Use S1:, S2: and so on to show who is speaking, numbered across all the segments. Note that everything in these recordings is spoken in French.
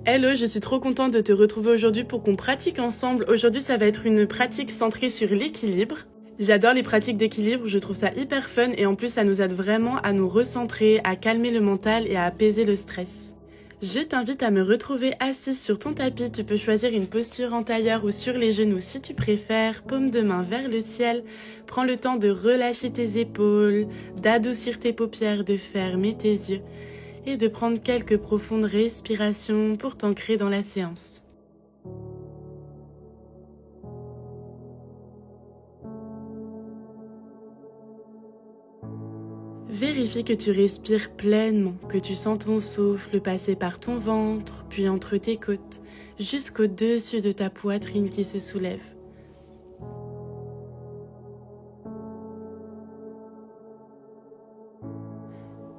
S1: Hello, je suis trop contente de te retrouver aujourd'hui pour qu'on pratique ensemble. Aujourd'hui, ça va être une pratique centrée sur l'équilibre. J'adore les pratiques d'équilibre, je trouve ça hyper fun et en plus ça nous aide vraiment à nous recentrer, à calmer le mental et à apaiser le stress. Je t'invite à me retrouver assise sur ton tapis, tu peux choisir une posture en tailleur ou sur les genoux si tu préfères, paume de main vers le ciel. Prends le temps de relâcher tes épaules, d'adoucir tes paupières, de fermer tes yeux et de prendre quelques profondes respirations pour t'ancrer dans la séance. Vérifie que tu respires pleinement, que tu sens ton souffle passer par ton ventre, puis entre tes côtes, jusqu'au-dessus de ta poitrine qui se soulève.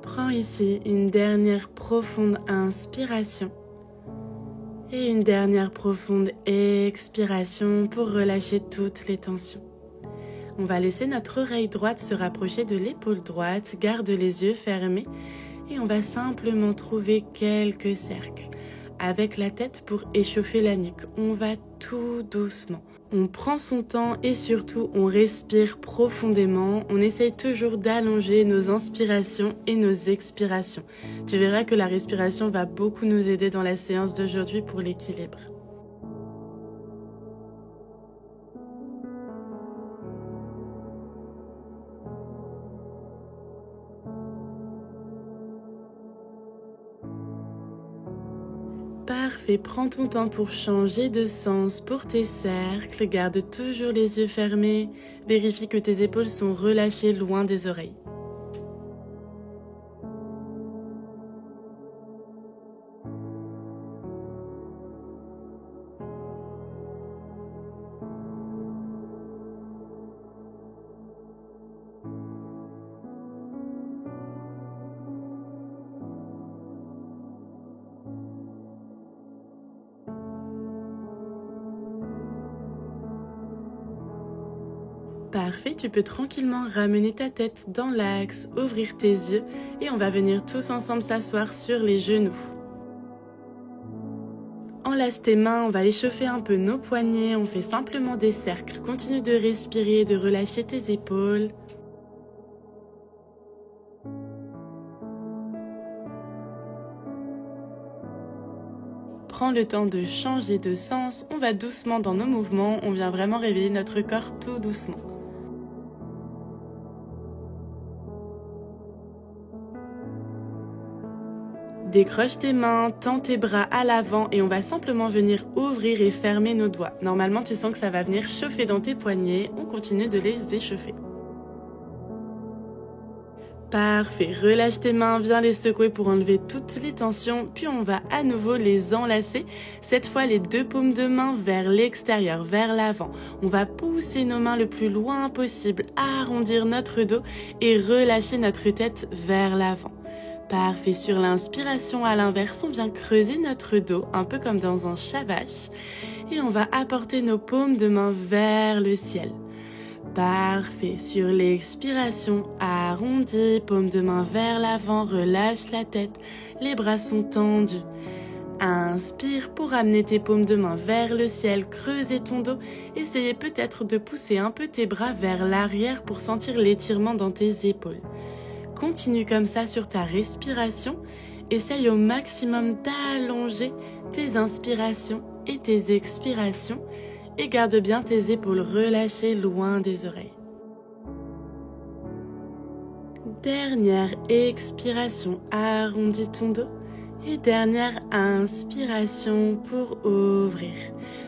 S1: Prends ici une dernière profonde inspiration et une dernière profonde expiration pour relâcher toutes les tensions. On va laisser notre oreille droite se rapprocher de l'épaule droite, garde les yeux fermés et on va simplement trouver quelques cercles avec la tête pour échauffer la nuque. On va tout doucement. On prend son temps et surtout on respire profondément. On essaye toujours d'allonger nos inspirations et nos expirations. Tu verras que la respiration va beaucoup nous aider dans la séance d'aujourd'hui pour l'équilibre. Parfait, prends ton temps pour changer de sens pour tes cercles, garde toujours les yeux fermés, vérifie que tes épaules sont relâchées loin des oreilles. Parfait, tu peux tranquillement ramener ta tête dans l'axe, ouvrir tes yeux et on va venir tous ensemble s'asseoir sur les genoux. Enlace tes mains, on va échauffer un peu nos poignets, on fait simplement des cercles. Continue de respirer, de relâcher tes épaules. Prends le temps de changer de sens, on va doucement dans nos mouvements, on vient vraiment réveiller notre corps tout doucement. Décroche tes mains, tends tes bras à l'avant et on va simplement venir ouvrir et fermer nos doigts. Normalement, tu sens que ça va venir chauffer dans tes poignets, on continue de les échauffer. Parfait, relâche tes mains, viens les secouer pour enlever toutes les tensions, puis on va à nouveau les enlacer. Cette fois, les deux paumes de main vers l'extérieur, vers l'avant. On va pousser nos mains le plus loin possible, arrondir notre dos et relâcher notre tête vers l'avant. Parfait, sur l'inspiration à l'inverse, on vient creuser notre dos, un peu comme dans un shavash, et on va apporter nos paumes de main vers le ciel. Parfait, sur l'expiration, arrondis, paume de main vers l'avant, relâche la tête, les bras sont tendus. Inspire pour amener tes paumes de main vers le ciel, creuser ton dos, essayez peut-être de pousser un peu tes bras vers l'arrière pour sentir l'étirement dans tes épaules. Continue comme ça sur ta respiration, essaye au maximum d'allonger tes inspirations et tes expirations et garde bien tes épaules relâchées loin des oreilles. Dernière expiration, arrondis ton dos et dernière inspiration pour ouvrir.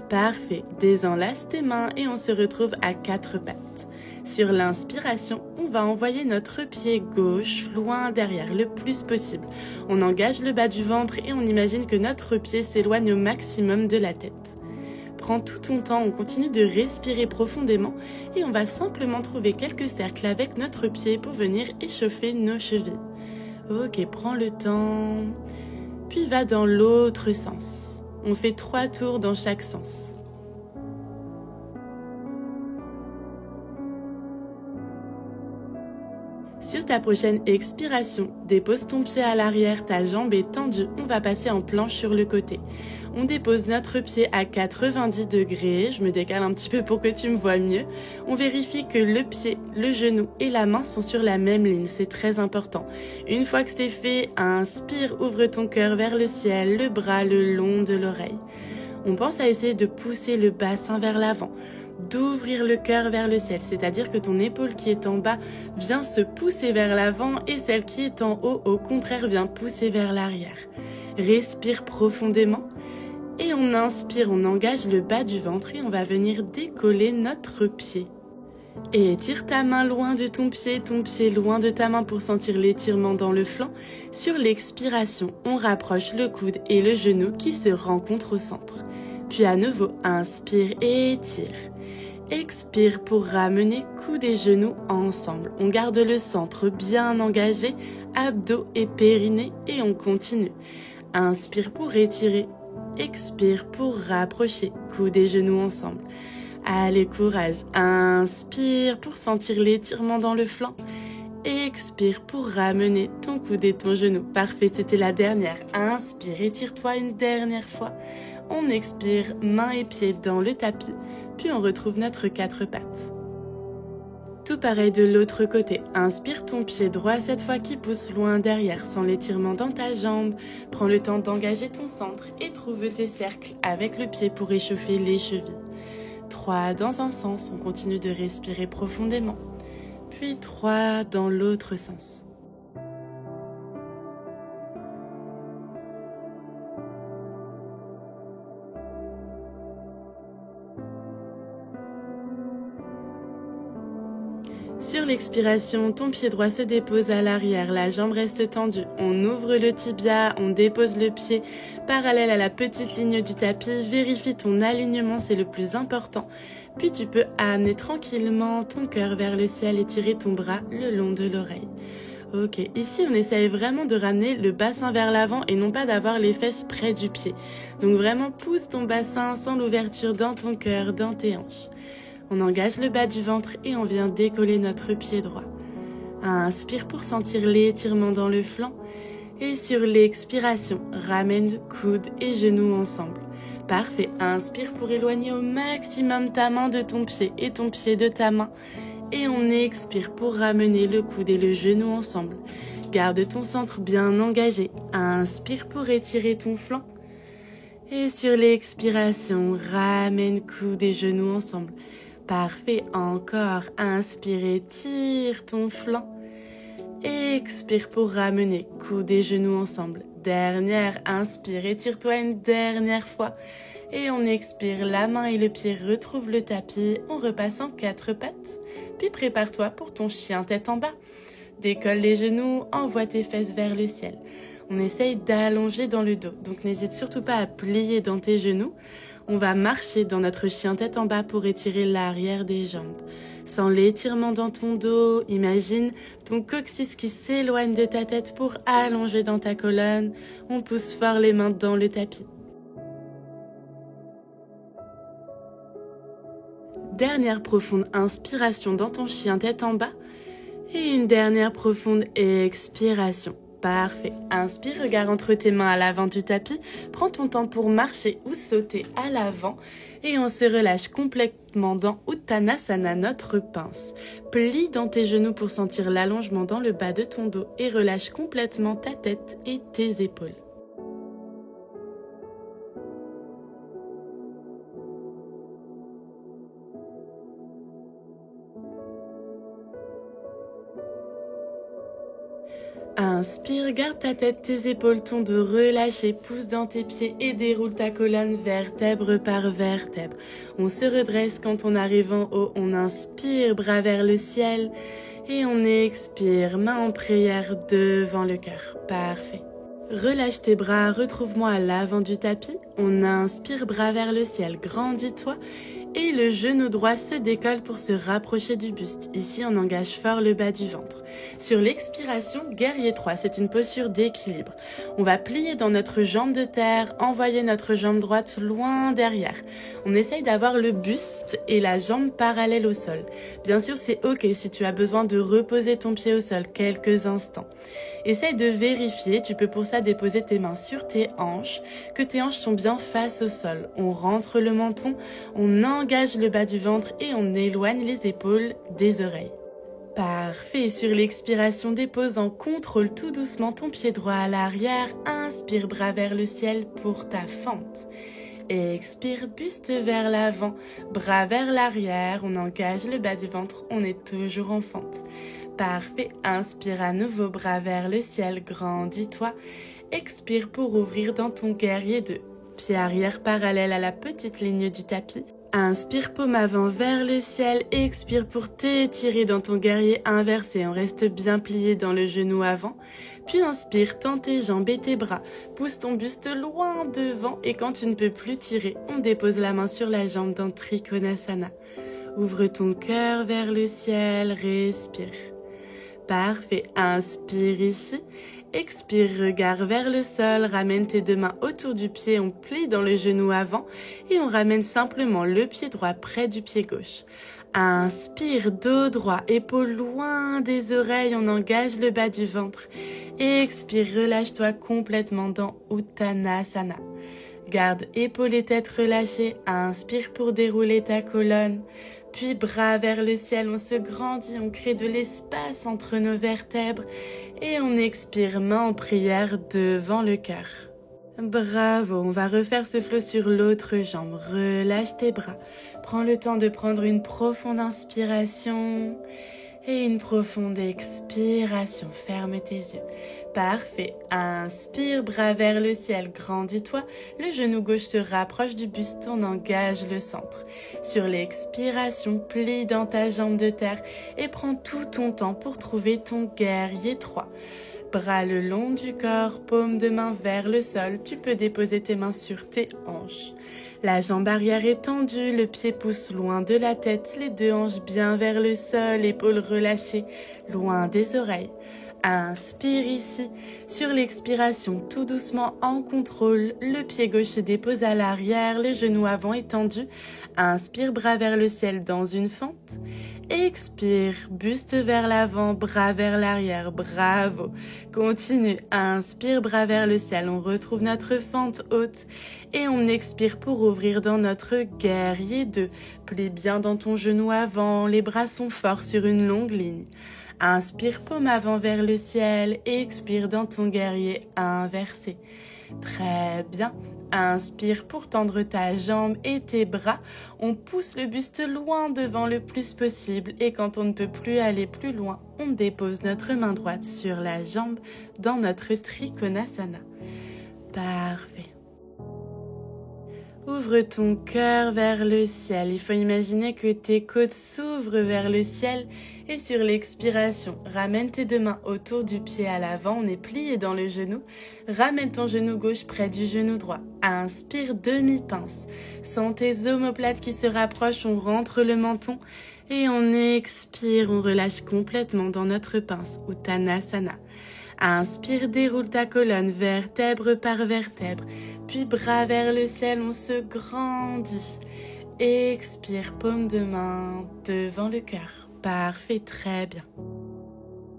S1: Parfait, désenlace tes mains et on se retrouve à quatre pattes. Sur l'inspiration, on va envoyer notre pied gauche loin derrière le plus possible. On engage le bas du ventre et on imagine que notre pied s'éloigne au maximum de la tête. Prends tout ton temps, on continue de respirer profondément et on va simplement trouver quelques cercles avec notre pied pour venir échauffer nos chevilles. Ok, prends le temps, puis va dans l'autre sens. On fait 3 tours dans chaque sens. Sur ta prochaine expiration, dépose ton pied à l'arrière, ta jambe est tendue, on va passer en planche sur le côté. On dépose notre pied à 90 degrés, je me décale un petit peu pour que tu me vois mieux. On vérifie que le pied, le genou et la main sont sur la même ligne, c'est très important. Une fois que c'est fait, inspire, ouvre ton cœur vers le ciel, le bras le long de l'oreille. On pense à essayer de pousser le bassin vers l'avant, d'ouvrir le cœur vers le ciel, c'est-à-dire que ton épaule qui est en bas vient se pousser vers l'avant et celle qui est en haut, au contraire, vient pousser vers l'arrière. Respire profondément et on inspire, on engage le bas du ventre et on va venir décoller notre pied. Et étire ta main loin de ton pied loin de ta main pour sentir l'étirement dans le flanc. Sur l'expiration, on rapproche le coude et le genou qui se rencontrent au centre. Puis à nouveau, inspire et étire. Expire pour ramener coude et genoux ensemble. On garde le centre bien engagé, abdos et périnée et on continue. Inspire pour étirer. Expire pour rapprocher coude et genoux ensemble. Allez, courage. Inspire pour sentir l'étirement dans le flanc. Expire pour ramener ton coude et ton genou. Parfait, c'était la dernière. Inspire, étire-toi une dernière fois. On expire, mains et pieds dans le tapis. Puis on retrouve notre 4 pattes. Tout pareil de l'autre côté. Inspire ton pied droit cette fois qui pousse loin derrière sans l'étirement dans ta jambe. Prends le temps d'engager ton centre et trouve tes cercles avec le pied pour échauffer les chevilles. 3 dans un sens, on continue de respirer profondément. Puis 3 dans l'autre sens. Sur l'expiration, ton pied droit se dépose à l'arrière, la jambe reste tendue. On ouvre le tibia, on dépose le pied parallèle à la petite ligne du tapis. Vérifie ton alignement, c'est le plus important. Puis tu peux amener tranquillement ton cœur vers le ciel et tirer ton bras le long de l'oreille. Ok, ici on essaye vraiment de ramener le bassin vers l'avant et non pas d'avoir les fesses près du pied. Donc vraiment pousse ton bassin sans l'ouverture dans ton cœur, dans tes hanches. On engage le bas du ventre et on vient décoller notre pied droit. Inspire pour sentir l'étirement dans le flanc. Et sur l'expiration, ramène coude et genoux ensemble. Parfait. Inspire pour éloigner au maximum ta main de ton pied et ton pied de ta main. Et on expire pour ramener le coude et le genou ensemble. Garde ton centre bien engagé. Inspire pour étirer ton flanc. Et sur l'expiration, ramène coude et genoux ensemble. Parfait, encore. Inspire, étire ton flanc. Expire pour ramener coude et genoux ensemble. Dernière, inspire, étire-toi une dernière fois. Et on expire, la main et le pied retrouvent le tapis. On repasse en 4 pattes. Puis prépare-toi pour ton chien tête en bas. Décolle les genoux, envoie tes fesses vers le ciel. On essaye d'allonger dans le dos. Donc n'hésite surtout pas à plier dans tes genoux. On va marcher dans notre chien tête en bas pour étirer l'arrière des jambes. Sans l'étirement dans ton dos, imagine ton coccyx qui s'éloigne de ta tête pour allonger dans ta colonne. On pousse fort les mains dans le tapis. Dernière profonde inspiration dans ton chien tête en bas. Et une dernière profonde expiration. Parfait. Inspire, regarde entre tes mains à l'avant du tapis. Prends ton temps pour marcher ou sauter à l'avant. Et on se relâche complètement dans Uttanasana, notre pince. Plie dans tes genoux pour sentir l'allongement dans le bas de ton dos. Et relâche complètement ta tête et tes épaules. Inspire, garde ta tête, tes épaules, ton dos relâché, pousse dans tes pieds et déroule ta colonne vertèbre par vertèbre. On se redresse quand on arrive en haut, on inspire, bras vers le ciel et on expire, main en prière devant le cœur. Parfait. Relâche tes bras, retrouve-moi à l'avant du tapis. On inspire, bras vers le ciel, grandis-toi. Et le genou droit se décolle pour se rapprocher du buste. Ici, on engage fort le bas du ventre. Sur l'expiration, guerrier 3, c'est une posture d'équilibre. On va plier dans notre jambe de terre, envoyer notre jambe droite loin derrière. On essaye d'avoir le buste et la jambe parallèle au sol. Bien sûr, c'est ok si tu as besoin de reposer ton pied au sol quelques instants. Essaye de vérifier, tu peux pour ça déposer tes mains sur tes hanches, que tes hanches sont bien face au sol. On rentre le menton, on engage le bas du ventre et on éloigne les épaules des oreilles. Parfait, sur l'expiration, dépose en contrôle tout doucement ton pied droit à l'arrière, inspire bras vers le ciel pour ta fente. Expire, buste vers l'avant, bras vers l'arrière, on engage le bas du ventre, on est toujours en fente. Parfait, inspire à nouveau, bras vers le ciel, grandis-toi. Expire pour ouvrir dans ton guerrier 2. Pied arrière parallèle à la petite ligne du tapis. Inspire, paume avant vers le ciel. Expire pour t'étirer dans ton guerrier inversé. On reste bien plié dans le genou avant. Puis inspire, tends tes jambes et tes bras. Pousse ton buste loin devant et quand tu ne peux plus tirer, on dépose la main sur la jambe dans Trikonasana. Ouvre ton cœur vers le ciel, respire. Parfait, inspire ici, expire, regard vers le sol, ramène tes deux mains autour du pied, on plie dans le genou avant et on ramène simplement le pied droit près du pied gauche. Inspire, dos droit, épaules loin des oreilles, on engage le bas du ventre. Expire, relâche-toi complètement dans Uttanasana. Garde épaules et tête relâchées, inspire pour dérouler ta colonne. Puis bras vers le ciel, on se grandit, on crée de l'espace entre nos vertèbres et on expire main en prière devant le cœur. Bravo, on va refaire ce flow sur l'autre jambe. Relâche tes bras. Prends le temps de prendre une profonde inspiration et une profonde expiration. Ferme tes yeux. Parfait. Inspire, bras vers le ciel, grandis-toi. Le genou gauche se rapproche du buste, on engage le centre. Sur l'expiration, plie dans ta jambe de terre et prends tout ton temps pour trouver ton guerrier 3. Bras le long du corps, paume de main vers le sol. Tu peux déposer tes mains sur tes hanches. La jambe arrière est tendue, le pied pousse loin de la tête, les deux hanches bien vers le sol, épaules relâchées, loin des oreilles. Inspire ici. Sur l'expiration, tout doucement en contrôle, le pied gauche se dépose à l'arrière, le genou avant est tendu. Inspire, bras vers le ciel dans une fente. Expire, buste vers l'avant, bras vers l'arrière, bravo. Continue, inspire, bras vers le ciel, on retrouve notre fente haute. Et on expire pour ouvrir dans notre guerrier 2. Plie bien dans ton genou avant, les bras sont forts sur une longue ligne. Inspire, paume avant vers le ciel, expire dans ton guerrier inversé. Très bien. Inspire pour tendre ta jambe et tes bras. On pousse le buste loin devant le plus possible et quand on ne peut plus aller plus loin, on dépose notre main droite sur la jambe dans notre Trikonasana. Parfait. Ouvre ton cœur vers le ciel. Il faut imaginer que tes côtes s'ouvrent vers le ciel et sur l'expiration, ramène tes deux mains autour du pied à l'avant. On est plié dans le genou. Ramène ton genou gauche près du genou droit. Inspire, demi-pince. Sens tes omoplates qui se rapprochent. On rentre le menton et on expire. On relâche complètement dans notre pince, Uttanasana. Inspire, déroule ta colonne, vertèbre par vertèbre. Puis bras vers le ciel, on se grandit. Expire, paume de main devant le cœur. Parfait, très bien.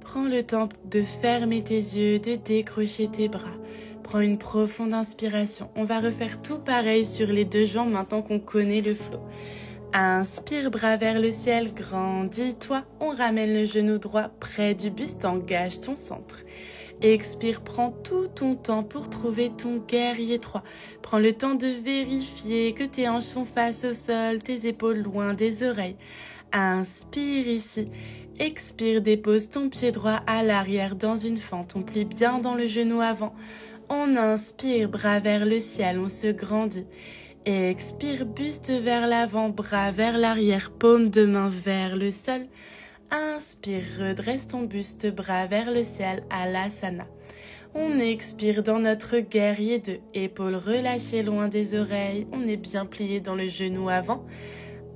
S1: Prends le temps de fermer tes yeux, de décrocher tes bras. Prends une profonde inspiration. On va refaire tout pareil sur les deux jambes maintenant qu'on connaît le flow. Inspire, bras vers le ciel, grandis-toi. On ramène le genou droit près du buste, engage ton centre. Expire, prends tout ton temps pour trouver ton guerrier 3. Prends le temps de vérifier que tes hanches sont face au sol, tes épaules loin des oreilles. Inspire ici. Expire, dépose ton pied droit à l'arrière dans une fente. On plie bien dans le genou avant. On inspire, bras vers le ciel, on se grandit. Expire, buste vers l'avant, bras vers l'arrière, paume de main vers le sol. Inspire, redresse ton buste, bras vers le ciel, Alasana. On expire dans notre guerrier 2, épaules relâchées loin des oreilles. On est bien plié dans le genou avant.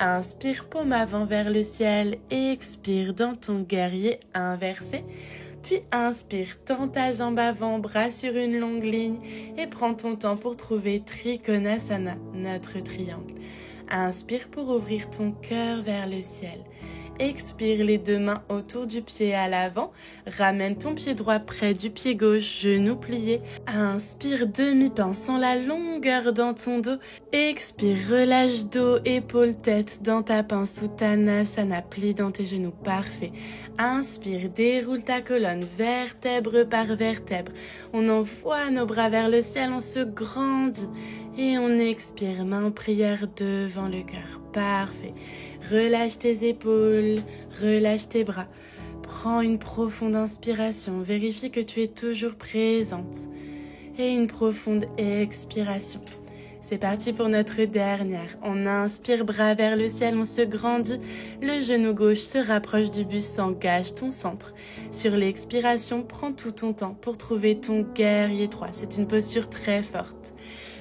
S1: Inspire, paume avant vers le ciel, expire dans ton guerrier inversé. Puis inspire, tends ta jambe avant, bras sur une longue ligne et prends ton temps pour trouver Trikonasana, notre triangle. Inspire pour ouvrir ton cœur vers le ciel. Expire les deux mains autour du pied à l'avant. Ramène ton pied droit près du pied gauche, genou plié. Inspire, demi-pince sans la longueur dans ton dos. Expire, relâche dos, épaules, tête dans ta pince Uttanasana, plie dans tes genoux, parfait. Inspire, déroule ta colonne, vertèbre par vertèbre. On envoie nos bras vers le ciel, on se grandit. Et on expire, main en prière devant le cœur, parfait. Relâche tes épaules, relâche tes bras. Prends une profonde inspiration, vérifie que tu es toujours présente. Et une profonde expiration. C'est parti pour notre dernière. On inspire, bras vers le ciel, on se grandit. Le genou gauche se rapproche du buste, engage ton centre. Sur l'expiration, prends tout ton temps pour trouver ton guerrier 3. C'est une posture très forte.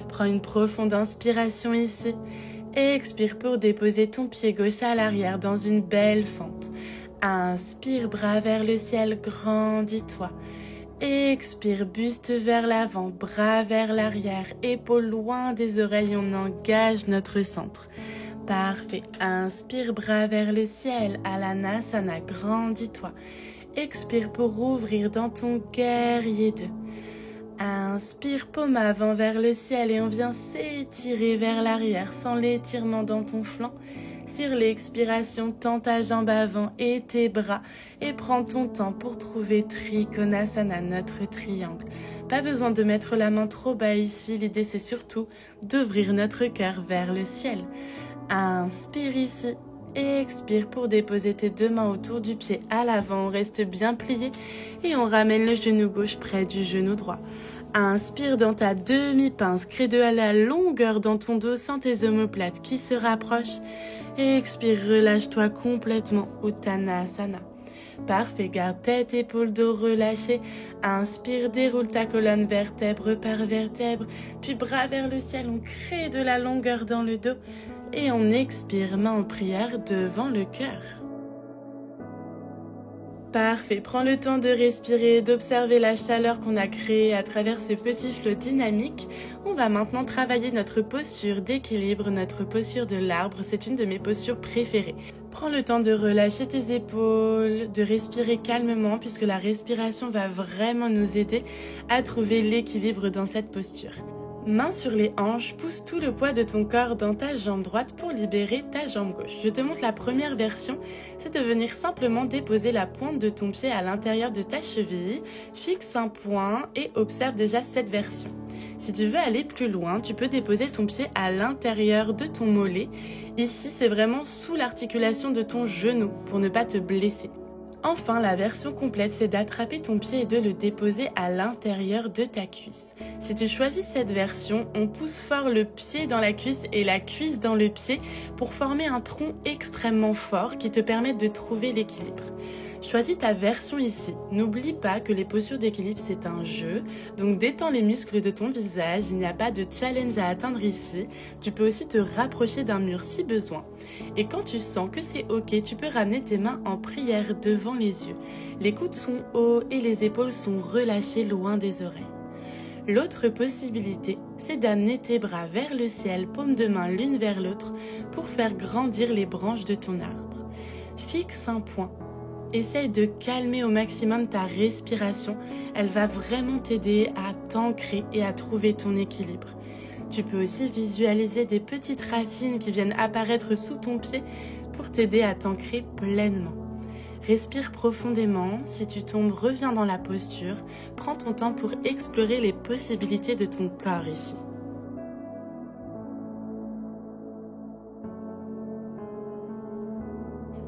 S1: Prends une profonde inspiration ici. Expire pour déposer ton pied gauche à l'arrière dans une belle fente. Inspire, bras vers le ciel, grandis-toi. Expire, buste vers l'avant, bras vers l'arrière, épaules loin des oreilles, on engage notre centre. Parfait. Inspire, bras vers le ciel, Alanasana, grandis-toi. Expire pour ouvrir dans ton guerrier 2. Inspire, paume avant vers le ciel et on vient s'étirer vers l'arrière sans l'étirement dans ton flanc. Sur l'expiration, tends ta jambe avant et tes bras et prends ton temps pour trouver Trikonasana, notre triangle. Pas besoin de mettre la main trop bas ici, l'idée c'est surtout d'ouvrir notre cœur vers le ciel. Inspire ici. Expire pour déposer tes deux mains autour du pied à l'avant, on reste bien plié et on ramène le genou gauche près du genou droit. Inspire dans ta demi-pince, crée de la longueur dans ton dos, sens tes omoplates qui se rapprochent. Expire, relâche-toi complètement, Uttanasana. Parfait, garde tête, épaules, dos relâchés. Inspire, déroule ta colonne vertèbre par vertèbre, puis bras vers le ciel, on crée de la longueur dans le dos. Et on expire, main en prière devant le cœur. Parfait, prends le temps de respirer, d'observer la chaleur qu'on a créée à travers ce petit flot dynamique. On va maintenant travailler notre posture d'équilibre, notre posture de l'arbre, c'est une de mes postures préférées. Prends le temps de relâcher tes épaules, de respirer calmement puisque la respiration va vraiment nous aider à trouver l'équilibre dans cette posture. Main sur les hanches, pousse tout le poids de ton corps dans ta jambe droite pour libérer ta jambe gauche. Je te montre la première version, c'est de venir simplement déposer la pointe de ton pied à l'intérieur de ta cheville, fixe un point et observe déjà cette version. Si tu veux aller plus loin, tu peux déposer ton pied à l'intérieur de ton mollet. Ici, c'est vraiment sous l'articulation de ton genou pour ne pas te blesser. Enfin, la version complète, c'est d'attraper ton pied et de le déposer à l'intérieur de ta cuisse. Si tu choisis cette version, on pousse fort le pied dans la cuisse et la cuisse dans le pied pour former un tronc extrêmement fort qui te permet de trouver l'équilibre. Choisis ta version ici. N'oublie pas que les postures d'équilibre, c'est un jeu. Donc détends les muscles de ton visage. Il n'y a pas de challenge à atteindre ici. Tu peux aussi te rapprocher d'un mur si besoin. Et quand tu sens que c'est ok, tu peux ramener tes mains en prière devant les yeux. Les coudes sont hauts et les épaules sont relâchées loin des oreilles. L'autre possibilité, c'est d'amener tes bras vers le ciel, paumes de main l'une vers l'autre, pour faire grandir les branches de ton arbre. Fixe un point. Essaye de calmer au maximum ta respiration. Elle va vraiment t'aider à t'ancrer et à trouver ton équilibre. Tu peux aussi visualiser des petites racines qui viennent apparaître sous ton pied pour t'aider à t'ancrer pleinement. Respire profondément. Si tu tombes, reviens dans la posture. Prends ton temps pour explorer les possibilités de ton corps ici.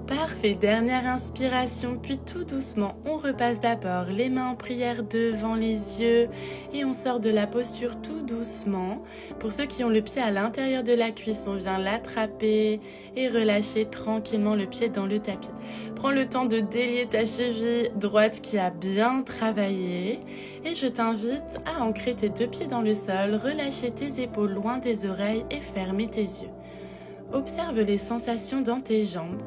S1: Parfait, dernière inspiration, puis tout doucement, on repasse d'abord les mains en prière devant les yeux et on sort de la posture tout doucement. Pour ceux qui ont le pied à l'intérieur de la cuisse, on vient l'attraper et relâcher tranquillement le pied dans le tapis. Prends le temps de délier ta cheville droite qui a bien travaillé et je t'invite à ancrer tes deux pieds dans le sol, relâcher tes épaules loin des oreilles et fermer tes yeux. Observe les sensations dans tes jambes.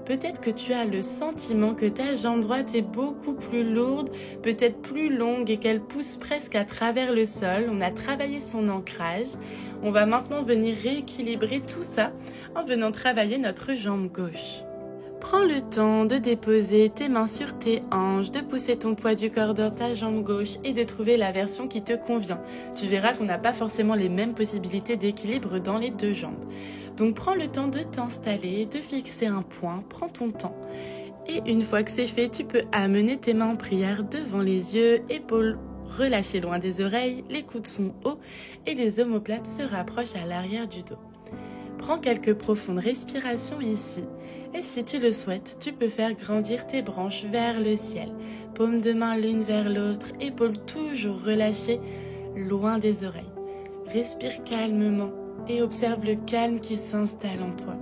S1: Peut-être que tu as le sentiment que ta jambe droite est beaucoup plus lourde, peut-être plus longue et qu'elle pousse presque à travers le sol. On a travaillé son ancrage. On va maintenant venir rééquilibrer tout ça en venant travailler notre jambe gauche. Prends le temps de déposer tes mains sur tes hanches, de pousser ton poids du corps dans ta jambe gauche et de trouver la version qui te convient. Tu verras qu'on n'a pas forcément les mêmes possibilités d'équilibre dans les deux jambes. Donc prends le temps de t'installer, de fixer un point, prends ton temps. Et une fois que c'est fait, tu peux amener tes mains en prière devant les yeux, épaules relâchées loin des oreilles, les coudes sont hauts et les omoplates se rapprochent à l'arrière du dos. Prends quelques profondes respirations ici et si tu le souhaites, tu peux faire grandir tes branches vers le ciel. Paumes de main l'une vers l'autre, épaules toujours relâchées, loin des oreilles. Respire calmement et observe le calme qui s'installe en toi.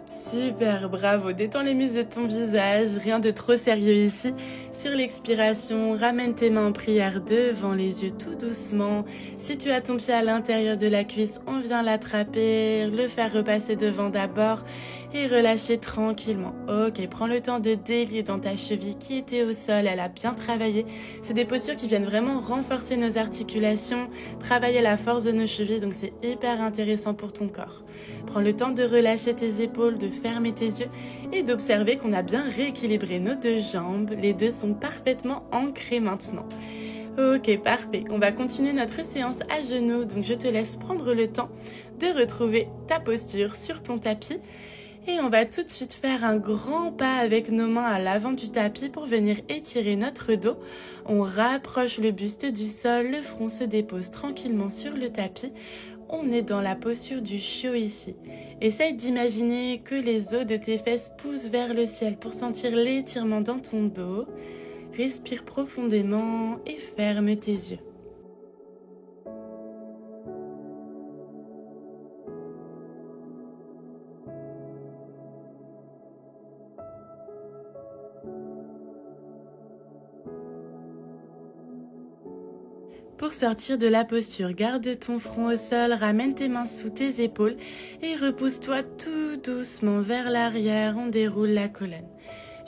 S1: Super, bravo, détends les muscles de ton visage, rien de trop sérieux ici. Sur l'expiration, ramène tes mains en prière devant les yeux tout doucement. Si tu as ton pied à l'intérieur de la cuisse, on vient l'attraper, le faire repasser devant d'abord et relâcher tranquillement. Ok, prends le temps de délier dans ta cheville qui était au sol, elle a bien travaillé. C'est des postures qui viennent vraiment renforcer nos articulations, travailler la force de nos chevilles, donc c'est hyper intéressant pour ton corps. Prends le temps de relâcher tes épaules, de fermer tes yeux et d'observer qu'on a bien rééquilibré nos deux jambes. Les deux sont parfaitement ancrés maintenant. Ok, parfait. On va continuer notre séance à genoux, donc je te laisse prendre le temps de retrouver ta posture sur ton tapis. Et on va tout de suite faire un grand pas avec nos mains à l'avant du tapis pour venir étirer notre dos. On rapproche le buste du sol, le front se dépose tranquillement sur le tapis. On est dans la posture du chiot ici. Essaye d'imaginer que les os de tes fesses poussent vers le ciel pour sentir l'étirement dans ton dos. Respire profondément et ferme tes yeux. Pour sortir de la posture, garde ton front au sol, ramène tes mains sous tes épaules et repousse-toi tout doucement vers l'arrière, on déroule la colonne.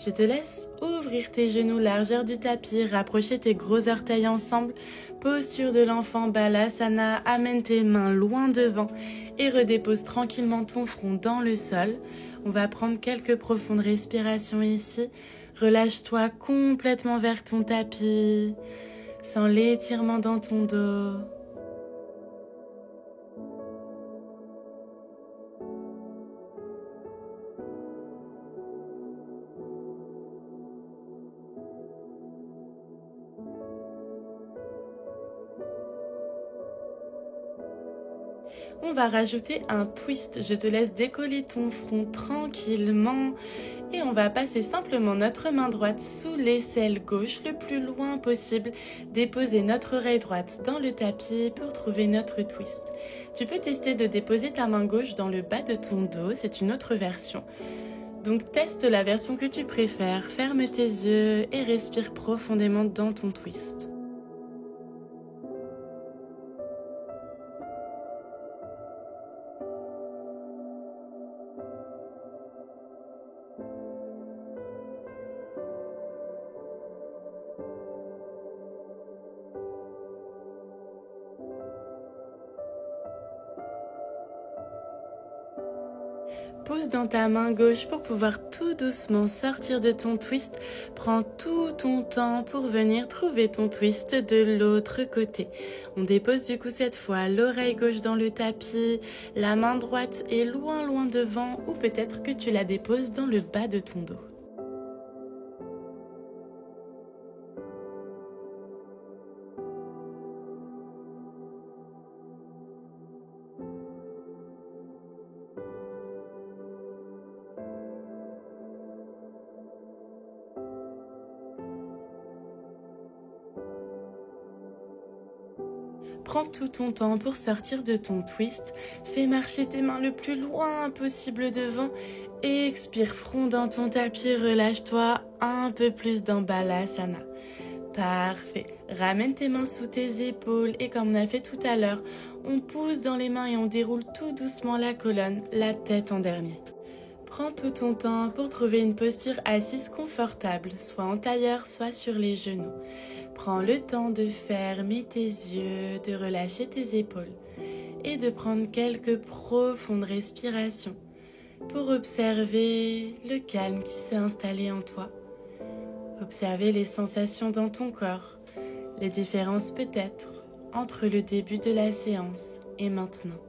S1: Je te laisse ouvrir tes genoux largeur du tapis, rapprocher tes gros orteils ensemble, posture de l'enfant Balasana, amène tes mains loin devant et redépose tranquillement ton front dans le sol. On va prendre quelques profondes respirations ici, relâche-toi complètement vers ton tapis. Sens l'étirement dans ton dos. On va rajouter un twist. Je te laisse décoller ton front tranquillement. Et on va passer simplement notre main droite sous l'aisselle gauche le plus loin possible. Déposer notre oreille droite dans le tapis pour trouver notre twist. Tu peux tester de déposer ta main gauche dans le bas de ton dos, c'est une autre version. Donc teste la version que tu préfères, ferme tes yeux et respire profondément dans ton twist. Pousse dans ta main gauche pour pouvoir tout doucement sortir de ton twist. Prends tout ton temps pour venir trouver ton twist de l'autre côté. On dépose du coup cette fois l'oreille gauche dans le tapis, la main droite est loin devant ou peut-être que tu la déposes dans le bas de ton dos. Prends tout ton temps pour sortir de ton twist. Fais marcher tes mains le plus loin possible devant. Expire, front dans ton tapis, relâche-toi un peu plus dans Balasana. Parfait. Ramène tes mains sous tes épaules et comme on a fait tout à l'heure, on pousse dans les mains et on déroule tout doucement la colonne, la tête en dernier. Prends tout ton temps pour trouver une posture assise confortable, soit en tailleur, soit sur les genoux. Prends le temps de fermer tes yeux, de relâcher tes épaules et de prendre quelques profondes respirations pour observer le calme qui s'est installé en toi. Observer les sensations dans ton corps, les différences peut-être entre le début de la séance et maintenant.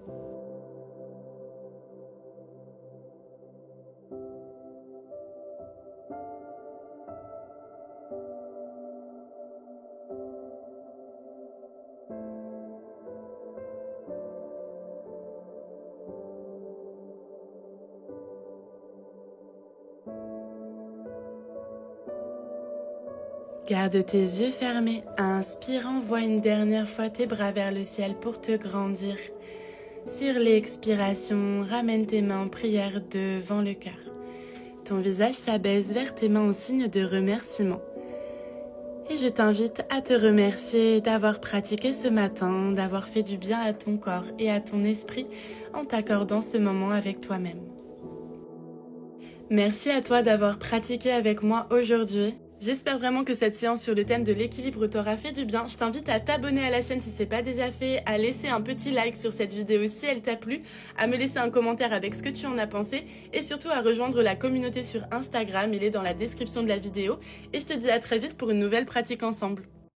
S1: Garde tes yeux fermés. Inspire, envoie une dernière fois tes bras vers le ciel pour te grandir. Sur l'expiration, ramène tes mains en prière devant le cœur. Ton visage s'abaisse vers tes mains en signe de remerciement. Et je t'invite à te remercier d'avoir pratiqué ce matin, d'avoir fait du bien à ton corps et à ton esprit en t'accordant ce moment avec toi-même. Merci à toi d'avoir pratiqué avec moi aujourd'hui. J'espère vraiment que cette séance sur le thème de l'équilibre t'aura fait du bien. Je t'invite à t'abonner à la chaîne si c'est pas déjà fait, à laisser un petit like sur cette vidéo si elle t'a plu, à me laisser un commentaire avec ce que tu en as pensé et surtout à rejoindre la communauté sur Instagram, il est dans la description de la vidéo. Et je te dis à très vite pour une nouvelle pratique ensemble.